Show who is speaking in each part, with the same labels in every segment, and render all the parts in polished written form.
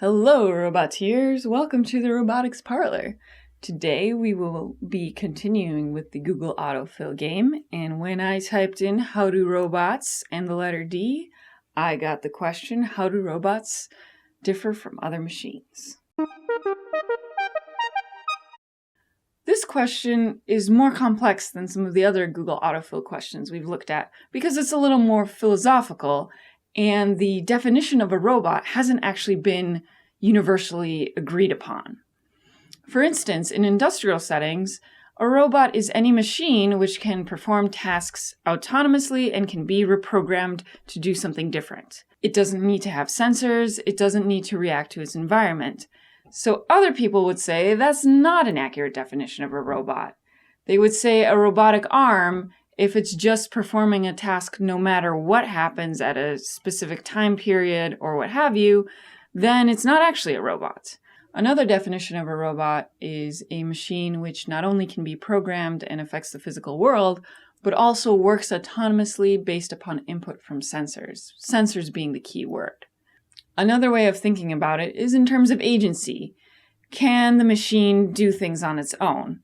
Speaker 1: Hello, Roboteers! Welcome to the Robotics Parlor. Today we will be continuing with the Google autofill game, and when I typed in how do robots and the letter D, I got the question, how do robots differ from other machines? This question is more complex than some of the other Google autofill questions we've looked at because it's a little more philosophical, and the definition of a robot hasn't actually been universally agreed upon. For instance, in industrial settings, a robot is any machine which can perform tasks autonomously and can be reprogrammed to do something different. It doesn't need to have sensors, it doesn't need to react to its environment. So other people would say that's not an accurate definition of a robot. They would say a robotic arm, if it's just performing a task no matter what happens at a specific time period or what have you, then it's not actually a robot. Another definition of a robot is a machine which not only can be programmed and affects the physical world, but also works autonomously based upon input from sensors, sensors being the key word. Another way of thinking about it is in terms of agency. Can the machine do things on its own?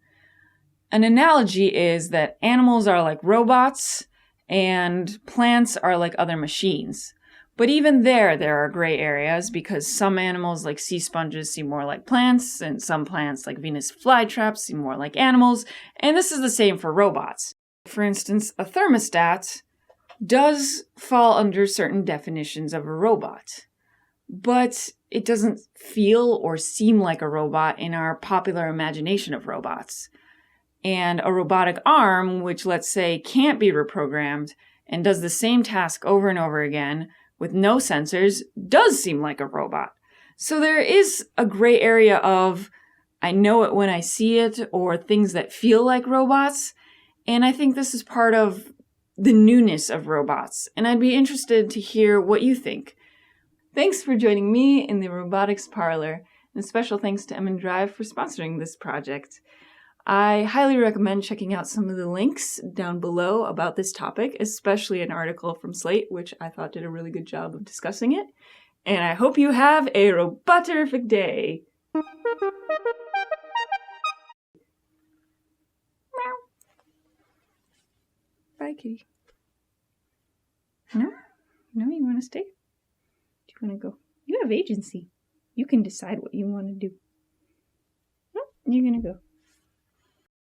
Speaker 1: An analogy is that animals are like robots and plants are like other machines. But even there are gray areas because some animals like sea sponges seem more like plants and some plants like Venus flytraps seem more like animals, and this is the same for robots. For instance, a thermostat does fall under certain definitions of a robot, but it doesn't feel or seem like a robot in our popular imagination of robots. And a robotic arm, which let's say can't be reprogrammed and does the same task over and over again with no sensors, does seem like a robot. So there is a gray area of I know it when I see it or things that feel like robots. And I think this is part of the newness of robots. And I'd be interested to hear what you think. Thanks for joining me in the Robotics Parlor, and special thanks to M&Drive for sponsoring this project. I highly recommend checking out some of the links down below about this topic, especially an article from Slate, which I thought did a really good job of discussing it. And I hope you have a roboterific day. Meow. Bye, kitty. No? No, you want to stay? Do you want to go? You have agency. You can decide what you want to do. No, you're going to go.